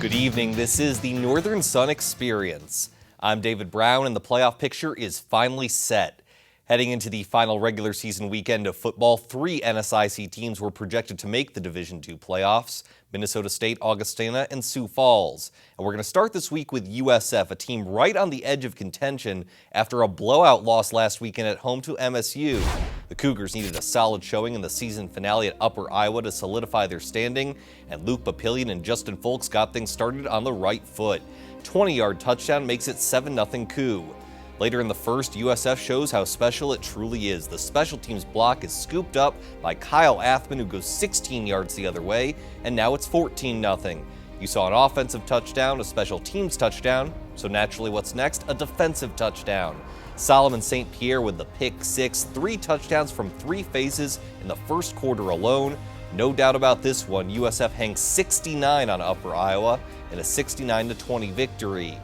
Good evening. This is the Northern Sun Experience. I'm David Brown, and the playoff picture is finally set. Heading into the final regular season weekend of football, 3 NSIC teams were projected to make the Division II playoffs: Minnesota State, Augustana, and Sioux Falls. And we're going to start this week with USF, a team right on the edge of contention after a blowout loss last weekend at home to MSU. The Cougars needed a solid showing in the season finale at Upper Iowa to solidify their standing, and Luke Papillion and Justin Folks got things started on the right foot. 20-yard touchdown makes it 7-0 coup. Later in the first, USF shows how special it truly is. The special teams block is scooped up by Kyle Athman, who goes 16 yards the other way, and now it's 14-0. You saw an offensive touchdown, a special teams touchdown, so naturally what's next? A defensive touchdown. Solomon St. Pierre with the pick six, 3 touchdowns from 3 phases in the first quarter alone. No doubt about this one, USF hangs 69 on Upper Iowa in a 69-20 victory.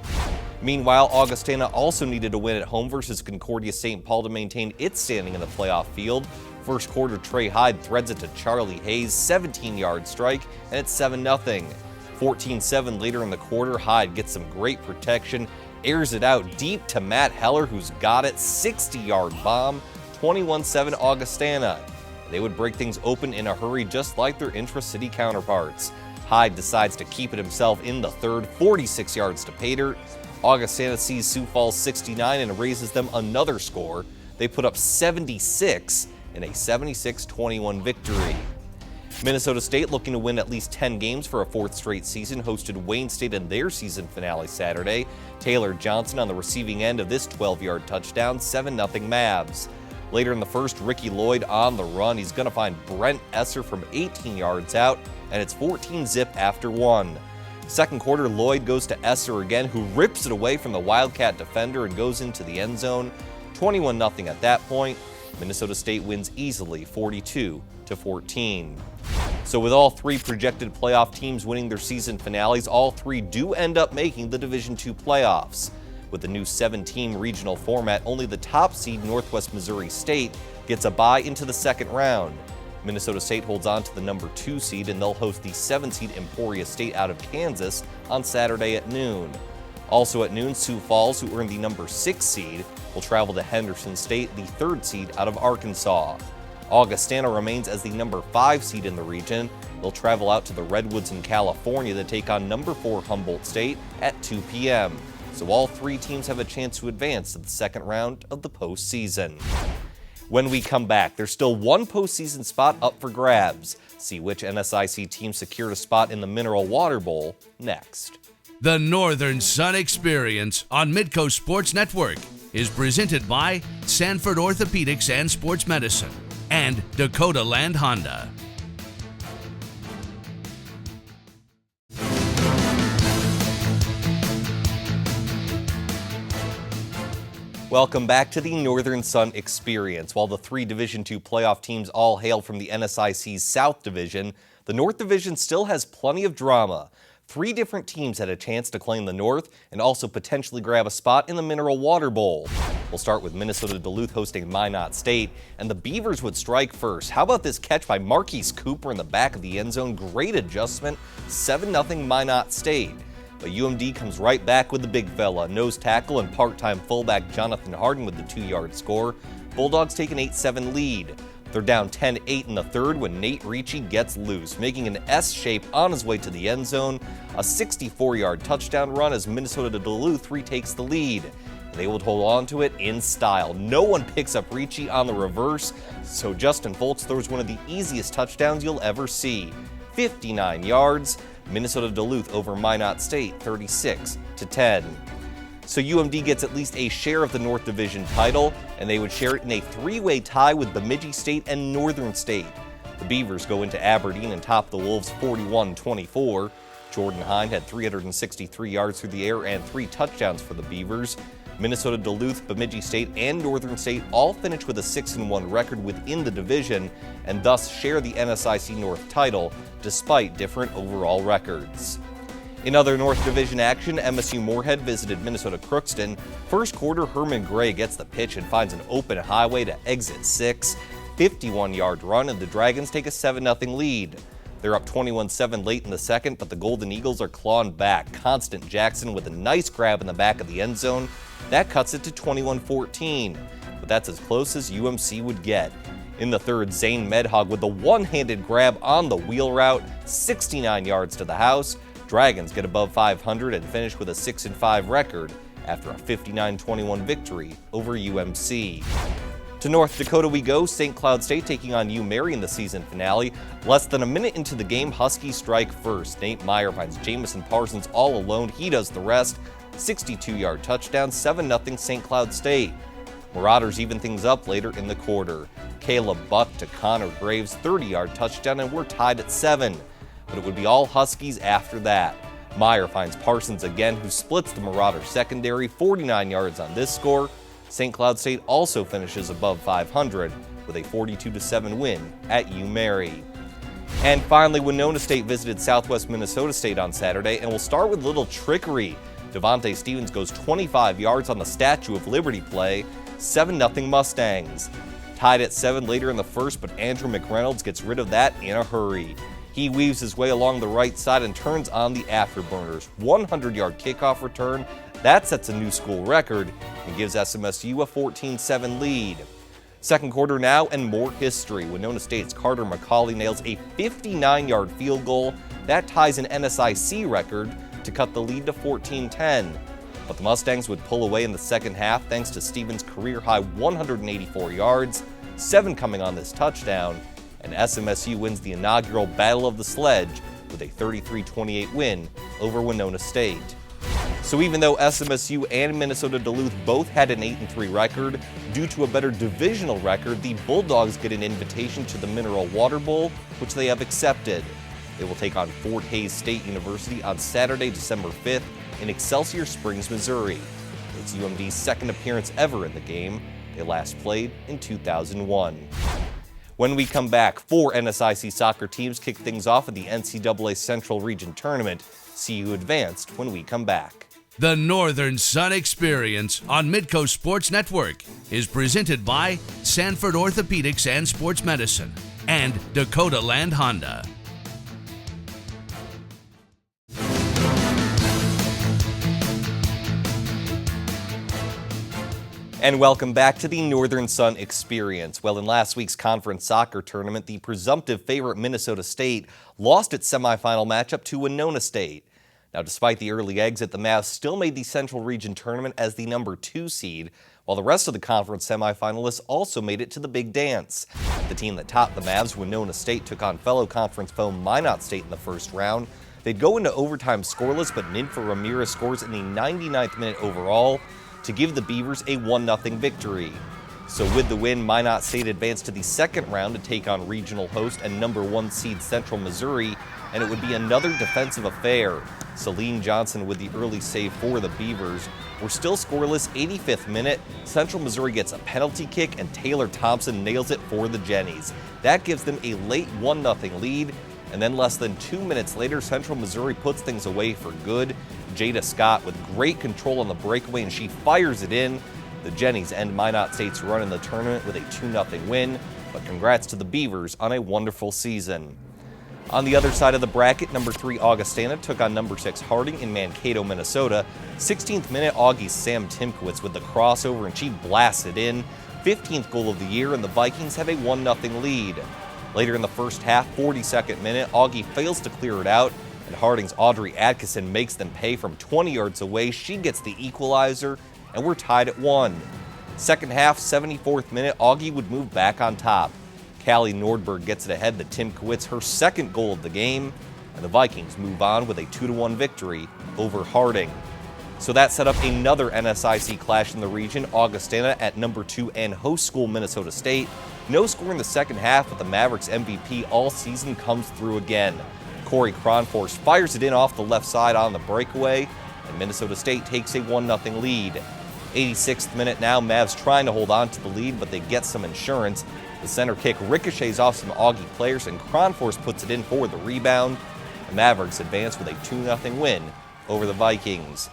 Meanwhile, Augustana also needed a win at home versus Concordia St. Paul to maintain its standing in the playoff field. First quarter, Trey Hyde threads it to Charlie Hayes, 17-yard strike, and it's 7-0. 14-7 later in the quarter, Hyde gets some great protection, airs it out deep to Matt Heller, who's got it, 60-yard bomb, 21-7 Augustana. They would break things open in a hurry, just like their intra-city counterparts. Hyde decides to keep it himself in the third, 46 yards to pay dirt. Augustana sees Sioux Falls 69 and raises them another score. They put up 76 in a 76-21 victory. Minnesota State, looking to win at least 10 games for a 4th straight season, hosted Wayne State in their season finale Saturday. Taylor Johnson on the receiving end of this 12-yard touchdown, 7-0 Mavs. Later in the first, Ricky Lloyd on the run. He's going to find Brent Esser from 18 yards out, and it's 14-zip after 1. Second quarter, Lloyd goes to Esser again, who rips it away from the Wildcat defender and goes into the end zone. 21-0 at that point. Minnesota State wins easily, 42-14. So with all 3 projected playoff teams winning their season finales, all 3 do end up making the Division II playoffs. With the new 7-team regional format, only the top seed Northwest Missouri State gets a bye into the second round. Minnesota State holds on to the number 2 seed, and they'll host the 7-seed Emporia State out of Kansas on Saturday at noon. Also at noon, Sioux Falls, who earned the number 6 seed, will travel to Henderson State, the 3rd seed out of Arkansas. Augustana remains as the number 5 seed in the region. They'll travel out to the Redwoods in California to take on number 4 Humboldt State at 2 p.m. So all 3 teams have a chance to advance to the second round of the postseason. When we come back, there's still one postseason spot up for grabs. See which NSIC team secured a spot in the Mineral Water Bowl next. The Northern Sun Experience on Midco Sports Network is presented by Sanford Orthopedics and Sports Medicine and Dakota Land Honda. Welcome back to the Northern Sun Experience. While the 3 Division II playoff teams all hail from the NSIC's South Division, the North Division still has plenty of drama. 3 different teams had a chance to claim the North and also potentially grab a spot in the Mineral Water Bowl. We'll start with Minnesota Duluth hosting Minot State, and the Beavers would strike first. How about this catch by Marquise Cooper in the back of the end zone? Great adjustment, 7-0 Minot State. But UMD comes right back with the big fella. Nose tackle and part-time fullback Jonathan Harden with the 2-yard score. Bulldogs take an 8-7 lead. They're down 10-8 in the third when Nate Ricci gets loose, making an S shape on his way to the end zone. A 64-yard touchdown run as Minnesota Duluth retakes the lead. They would hold on to it in style. No one picks up Ricci on the reverse, so Justin Folks throws one of the easiest touchdowns you'll ever see. 59 yards. Minnesota Duluth over Minot State, 36-10. So UMD gets at least a share of the North Division title, and they would share it in a 3-way tie with Bemidji State and Northern State. The Beavers go into Aberdeen and top the Wolves 41-24. Jordan Hine had 363 yards through the air and 3 touchdowns for the Beavers. Minnesota Duluth, Bemidji State, and Northern State all finish with a 6-1 record within the division and thus share the NSIC North title despite different overall records. In other North Division action, MSU Moorhead visited Minnesota Crookston. First quarter, Herman Gray gets the pitch and finds an open highway to exit 6. 51-yard run, and the Dragons take a 7-0 lead. They're up 21-7 late in the second, but the Golden Eagles are clawing back. Constant Jackson with a nice grab in the back of the end zone. That cuts it to 21-14, but that's as close as UMC would get. In the third, Zane Medhog with the one-handed grab on the wheel route, 69 yards to the house. Dragons get above 500 and finish with a 6-5 record after a 59-21 victory over UMC. To North Dakota we go, St. Cloud State taking on UMary in the season finale. Less than a minute into the game, Huskies strike first. Nate Meyer finds Jamison Parsons all alone. He does the rest. 62-yard touchdown, 7-0 St. Cloud State. Marauders even things up later in the quarter. Caleb Buck to Connor Graves, 30-yard touchdown, and we're tied at 7. But it would be all Huskies after that. Meyer finds Parsons again, who splits the Marauders secondary, 49 yards on this score. St. Cloud State also finishes above 500 with a 42-7 win at UMary. And finally, Winona State visited Southwest Minnesota State on Saturday, and we'll start with a little trickery. Devontae Stevens goes 25 yards on the Statue of Liberty play, 7-0 Mustangs. Tied at 7 later in the first, but Andrew McReynolds gets rid of that in a hurry. He weaves his way along the right side and turns on the afterburners. 100-yard kickoff return. That sets a new school record and gives SMSU a 14-7 lead. Second quarter now and more history. Winona State's Carter McCauley nails a 59-yard field goal. That ties an NSIC record to cut the lead to 14-10. But the Mustangs would pull away in the second half thanks to Stevens' career-high 184 yards, 7 coming on this touchdown, and SMSU wins the inaugural Battle of the Sledge with a 33-28 win over Winona State. So even though SMSU and Minnesota Duluth both had an 8-3 record, due to a better divisional record, the Bulldogs get an invitation to the Mineral Water Bowl, which they have accepted. They will take on Fort Hays State University on Saturday, December 5th in Excelsior Springs, Missouri. It's UMD's second appearance ever in the game. They last played in 2001. When we come back, 4 NSIC soccer teams kick things off at the NCAA Central Region Tournament. See who advanced when we come back. The Northern Sun Experience on Midcoast Sports Network is presented by Sanford Orthopedics and Sports Medicine and Dakota Land Honda. And welcome back to the Northern Sun Experience. Well, in last week's conference soccer tournament, the presumptive favorite Minnesota State lost its semifinal matchup to Winona State. Now, despite the early exit, the Mavs still made the Central Region Tournament as the number 2 seed, while the rest of the conference semifinalists also made it to the big dance. The team that topped the Mavs, Winona State, took on fellow conference foe Minot State in the first round. They'd go into overtime scoreless, but Ninfa Ramirez scores in the 99th minute overall to give the Beavers a 1-0 victory. So with the win, Minot State advanced to the second round to take on regional host and number 1 seed Central Missouri, and it would be another defensive affair. Celine Johnson with the early save for the Beavers. We're still scoreless, 85th minute. Central Missouri gets a penalty kick, and Taylor Thompson nails it for the Jennies. That gives them a late 1-0 lead, and then less than 2 minutes later, Central Missouri puts things away for good. Jada Scott with great control on the breakaway, and she fires it in. The Jennies end Minot State's run in the tournament with a 2-0 win, but congrats to the Beavers on a wonderful season. On the other side of the bracket, number 3 Augustana took on number 6 Harding in Mankato, Minnesota. 16th minute, Augie's Sam Timkowitz with the crossover, and she blasts it in. 15th goal of the year, and the Vikings have a 1-0 lead. Later in the first half, 42nd minute, Augie fails to clear it out, and Harding's Audrey Atkinson makes them pay from 20 yards away. She gets the equalizer, and we're tied at 1. Second half, 74th minute, Augie would move back on top. Callie Nordberg gets it ahead to Timkowitz, her second goal of the game, and the Vikings move on with a 2-1 victory over Harding. So that set up another NSIC clash in the region, Augustana at number 2 and host school Minnesota State. No score in the second half, but the Mavericks MVP all season comes through again. Corey Cronforce fires it in off the left side on the breakaway, and Minnesota State takes a 1-0 lead. 86th minute now, Mavs trying to hold on to the lead, but they get some insurance. The center kick ricochets off some Augie players, and Cronforce puts it in for the rebound. The Mavericks advance with a 2-0 win over the Vikings.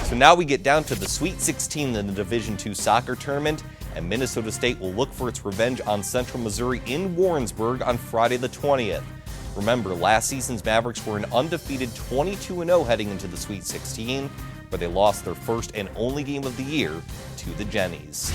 So now we get down to the Sweet 16 in the Division II soccer tournament, and Minnesota State will look for its revenge on Central Missouri in Warrensburg on Friday the 20th. Remember, last season's Mavericks were an undefeated 22-0 heading into the Sweet 16, where they lost their first and only game of the year to the Jennies.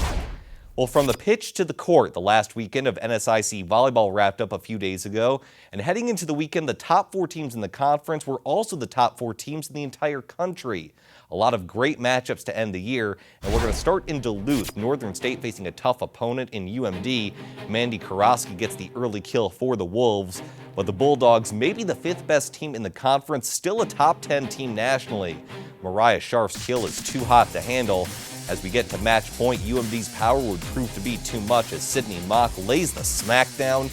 Well, from the pitch to the court, the last weekend of NSIC volleyball wrapped up a few days ago, and heading into the weekend, the top 4 teams in the conference were also the top 4 teams in the entire country. A lot of great matchups to end the year, and we're going to start in Duluth. Northern State facing a tough opponent in UMD. Mandy Karofsky gets the early kill for the Wolves, but the Bulldogs, maybe the 5th best team in the conference, still a top 10 team nationally. Mariah Scharf's kill is too hot to handle. As we get to match point, UMD's power would prove to be too much as Sydney Mock lays the smackdown.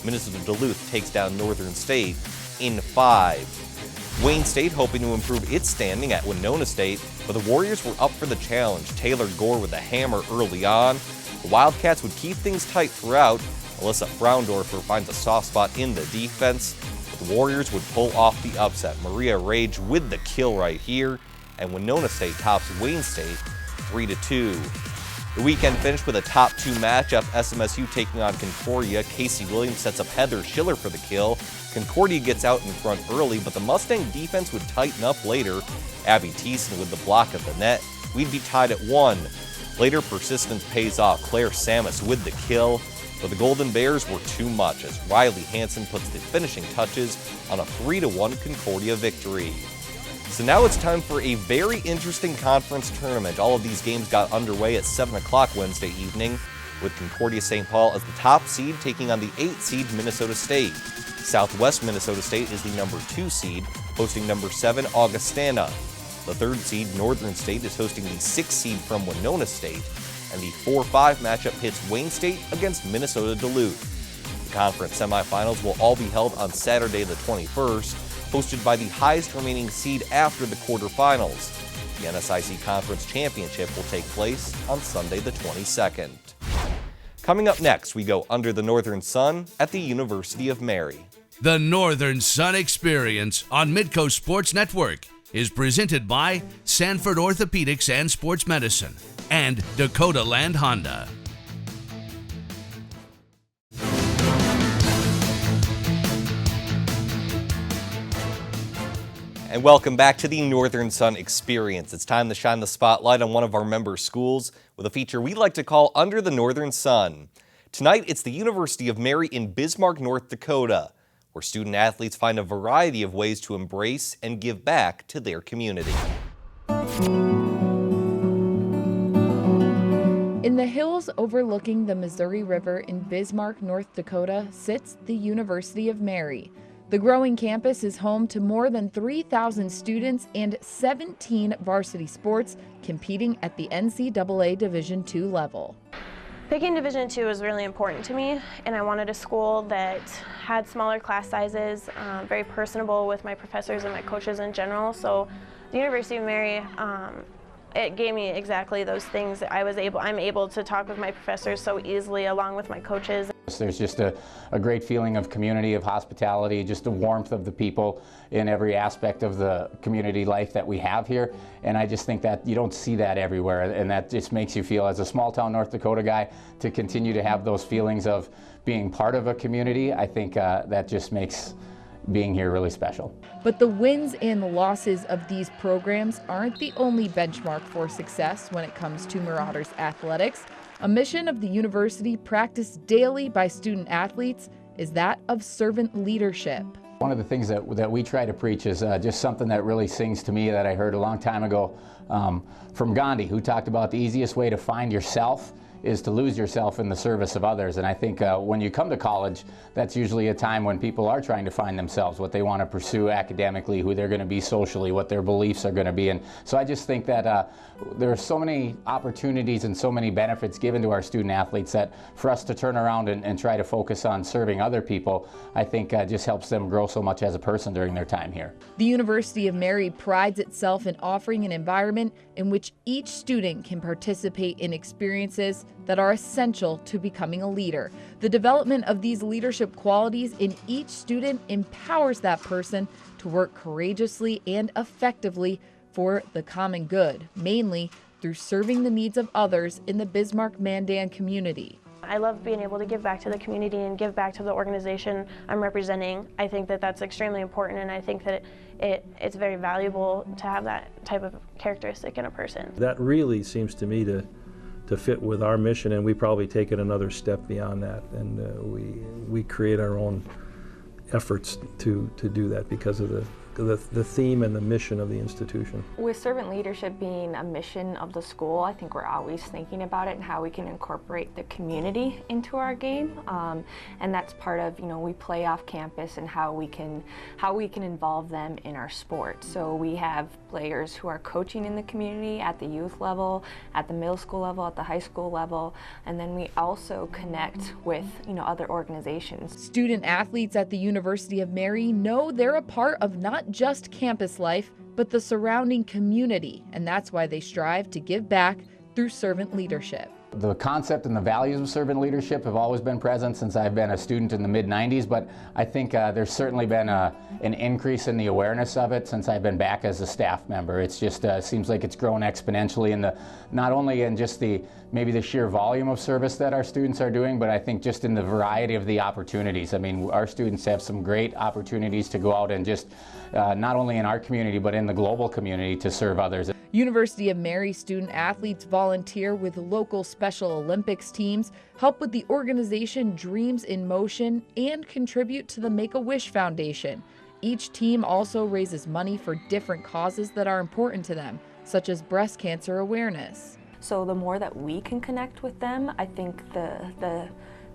Minnesota Duluth takes down Northern State in 5. Wayne State hoping to improve its standing at Winona State, but the Warriors were up for the challenge. Taylor Gore with a hammer early on. The Wildcats would keep things tight throughout. Alyssa Fraundorfer finds a soft spot in the defense, but the Warriors would pull off the upset. Maria Rage with the kill right here, and Winona State tops Wayne State 3-2. The weekend finished with a top 2 matchup, SMSU taking on Concordia. Casey Williams sets up Heather Schiller for the kill. Concordia gets out in front early, but the Mustang defense would tighten up later. Abby Thiessen with the block at the net. We'd be tied at 1. Later, persistence pays off. Claire Samus with the kill, but the Golden Bears were too much as Riley Hansen puts the finishing touches on a 3-1 Concordia victory. So now it's time for a very interesting conference tournament. All of these games got underway at 7 o'clock Wednesday evening, with Concordia St. Paul as the top seed taking on the 8th seed Minnesota State. Southwest Minnesota State is the number 2 seed, hosting number 7 Augustana. The 3rd seed Northern State is hosting the 6th seed from Winona State, and the 4-5 matchup pits Wayne State against Minnesota Duluth. The conference semifinals will all be held on Saturday the 21st, hosted by the highest remaining seed after the quarterfinals. The NSIC Conference Championship will take place on Sunday the 22nd. Coming up next, we go under the Northern Sun at the University of Mary. The Northern Sun Experience on Midco Sports Network is presented by Sanford Orthopedics and Sports Medicine and Dakota Land Honda. And welcome back to the Northern Sun Experience. It's time to shine the spotlight on one of our member schools with a feature we like to call Under the Northern Sun. Tonight, it's the University of Mary in Bismarck, North Dakota, where student athletes find a variety of ways to embrace and give back to their community. In the hills overlooking the Missouri River in Bismarck, North Dakota, sits the University of Mary. The growing campus is home to more than 3,000 students and 17 varsity sports competing at the NCAA Division II level. Picking Division II was really important to me, and I wanted a school that had smaller class sizes, very personable with my professors and my coaches in general. So the University of Mary, it gave me exactly those things. I'm able to talk with my professors so easily along with my coaches. There's just a great feeling of community, of hospitality, just the warmth of the people in every aspect of the community life that we have here. And I just think that you don't see that everywhere, and that just makes you feel, as a small town North Dakota guy, to continue to have those feelings of being part of a community. I think that just makes being here really special. But the wins and the losses of these programs aren't the only benchmark for success when it comes to Marauders athletics. A mission of the university practiced daily by student athletes is that of servant leadership. One of the things that we try to preach is just something that really sings to me that I heard a long time ago from Gandhi, who talked about the easiest way to find yourself is to lose yourself in the service of others. And I think when you come to college, that's usually a time when people are trying to find themselves, what they want to pursue academically, who they're going to be socially, what their beliefs are going to be. And so I just think that there are so many opportunities and so many benefits given to our student athletes that for us to turn around and try to focus on serving other people, I think just helps them grow so much as a person during their time here. The University of Mary prides itself in offering an environment in which each student can participate in experiences that are essential to becoming a leader. The development of these leadership qualities in each student empowers that person to work courageously and effectively for the common good, mainly through serving the needs of others in the Bismarck-Mandan community. I love being able to give back to the community and give back to the organization I'm representing. I think that that's extremely important, and I think that it's very valuable to have that type of characteristic in a person. That really seems to me to fit with our mission, and we probably take it another step beyond that, and we create our own efforts to do that because of the theme and the mission of the institution. With servant leadership being a mission of the school, I think we're always thinking about it and how we can incorporate the community into our game, and that's part of, we play off campus and how we can involve them in our sport. So we have players who are coaching in the community at the youth level, at the middle school level, at the high school level, and then we also connect with other organizations. Student athletes at the University of Mary know they're a part of not just campus life, but the surrounding community, and that's why they strive to give back through servant leadership. The concept and the values of servant leadership have always been present since I've been a student in the mid-90s, but I think there's certainly been an increase in the awareness of it since I've been back as a staff member. It's just seems like it's grown exponentially in not only in just maybe the sheer volume of service that our students are doing, but I think just in the variety of the opportunities. I mean, our students have some great opportunities to go out and just not only in our community, but in the global community to serve others. University of Mary student athletes volunteer with local Special Olympics teams, help with the organization Dreams in Motion, and contribute to the Make-A-Wish Foundation. Each team also raises money for different causes that are important to them, such as breast cancer awareness. So the more that we can connect with them, I think the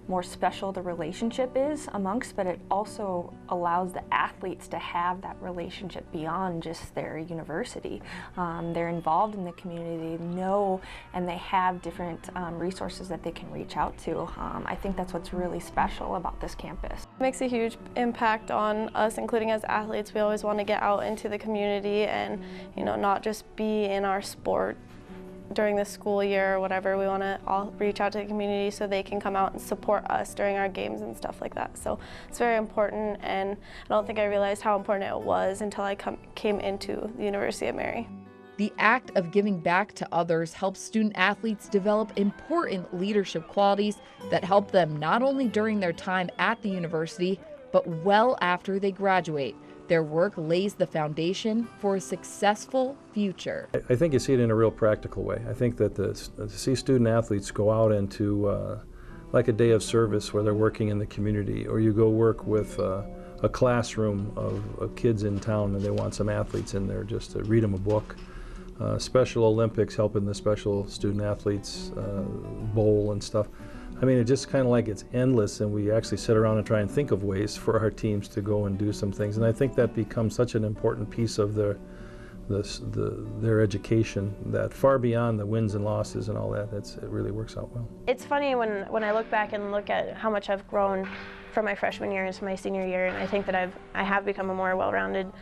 more special the relationship is amongst, but it also allows the athletes to have that relationship beyond just their university. They're involved in the community, they know, and they have different resources that they can reach out to. I think that's what's really special about this campus. It makes a huge impact on us, including as athletes. We always want to get out into the community and, not just be in our sport during the school year or whatever. We want to all reach out to the community so they can come out and support us during our games and stuff like that. So it's very important, and I don't think I realized how important it was until I came into the University of Mary. The act of giving back to others helps student athletes develop important leadership qualities that help them not only during their time at the university, but well after they graduate. Their work lays the foundation for a successful future. I think you see it in a real practical way. I think that to see student athletes go out into like a day of service where they're working in the community, or you go work with a classroom of kids in town and they want some athletes in there just to read them a book. Special Olympics, helping the special student athletes bowl and stuff. I mean, it just kind of like it's endless, and we actually sit around and try and think of ways for our teams to go and do some things. And I think that becomes such an important piece of their education, that far beyond the wins and losses and all that, it really works out well. It's funny when I look back and look at how much I've grown from my freshman year into my senior year, and I think that I have become a more well-rounded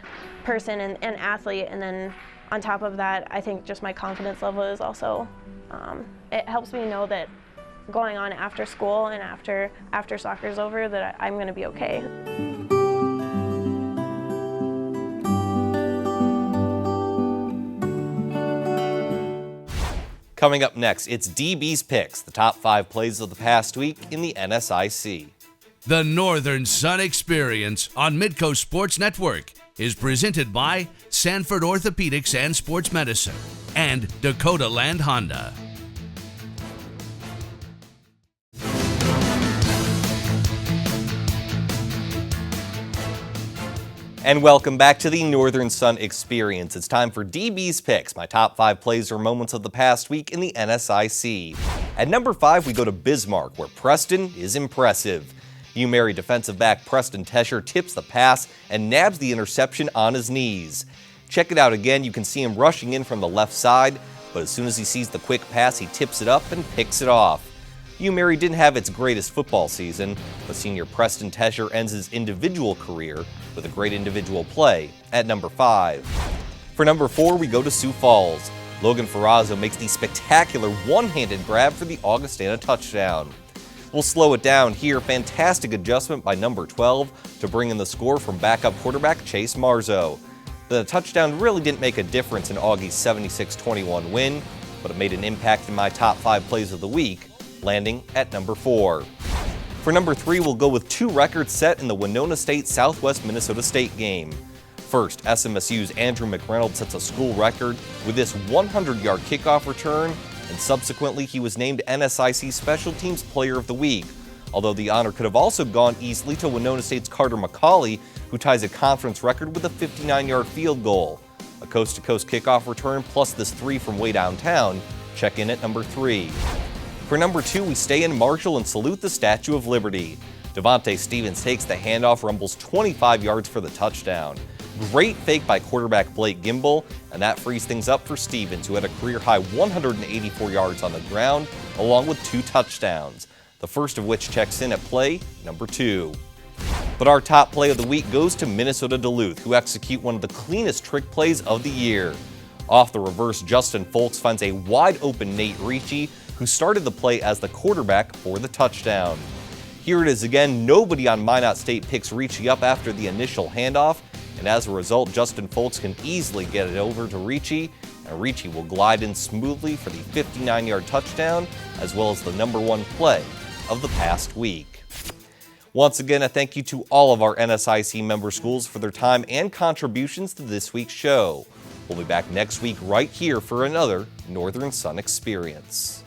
person and athlete, and then on top of that, I think just my confidence level is also, it helps me know that going on after school and after soccer's over, that I'm going to be okay. Coming up next, it's DB's Picks, the top 5 plays of the past week in the NSIC. The Northern Sun Experience on Midcoast Sports Network is presented by Sanford Orthopedics and Sports Medicine and Dakota Land Honda. And welcome back to the Northern Sun Experience. It's time for DB's Picks, my top 5 plays or moments of the past week in the NSIC. At number 5, we go to Bismarck, where Preston is impressive. UMary defensive back Preston Tesher tips the pass and nabs the interception on his knees. Check it out again. You can see him rushing in from the left side, but as soon as he sees the quick pass, he tips it up and picks it off. UMary didn't have its greatest football season, but senior Preston Tesher ends his individual career with a great individual play at number 5. For number 4, we go to Sioux Falls. Logan Ferrazzo makes the spectacular one-handed grab for the Augustana touchdown. We'll slow it down here. Fantastic adjustment by number 12 to bring in the score from backup quarterback Chase Marzo. The touchdown really didn't make a difference in Augie's 76-21 win, but it made an impact in my top 5 plays of the week landing at number 4. For number 3, we'll go with 2 records set in the Winona State Southwest Minnesota State game. First, SMSU's Andrew McReynolds sets a school record with this 100-yard kickoff return, and subsequently he was named NSIC Special Teams Player of the Week, although the honor could have also gone easily to Winona State's Carter McCauley, who ties a conference record with a 59-yard field goal. A coast-to-coast kickoff return plus this 3 from way downtown check in at number 3. For number 2, we stay in Marshall and salute the Statue of Liberty. Devontae Stevens takes the handoff, rumbles 25 yards for the touchdown. Great fake by quarterback Blake Gimble, and that frees things up for Stevens, who had a career-high 184 yards on the ground, along with 2 touchdowns, the first of which checks in at play number 2. But our top play of the week goes to Minnesota Duluth, who execute one of the cleanest trick plays of the year. Off the reverse, Justin Folks finds a wide-open Nate Ricci, who started the play as the quarterback for the touchdown. Here it is again, nobody on Minot State picks Ricci up after the initial handoff, and as a result, Justin Folks can easily get it over to Ricci, and Ricci will glide in smoothly for the 59-yard touchdown, as well as the number 1 play of the past week. Once again, a thank you to all of our NSIC member schools for their time and contributions to this week's show. We'll be back next week right here for another Northern Sun Experience.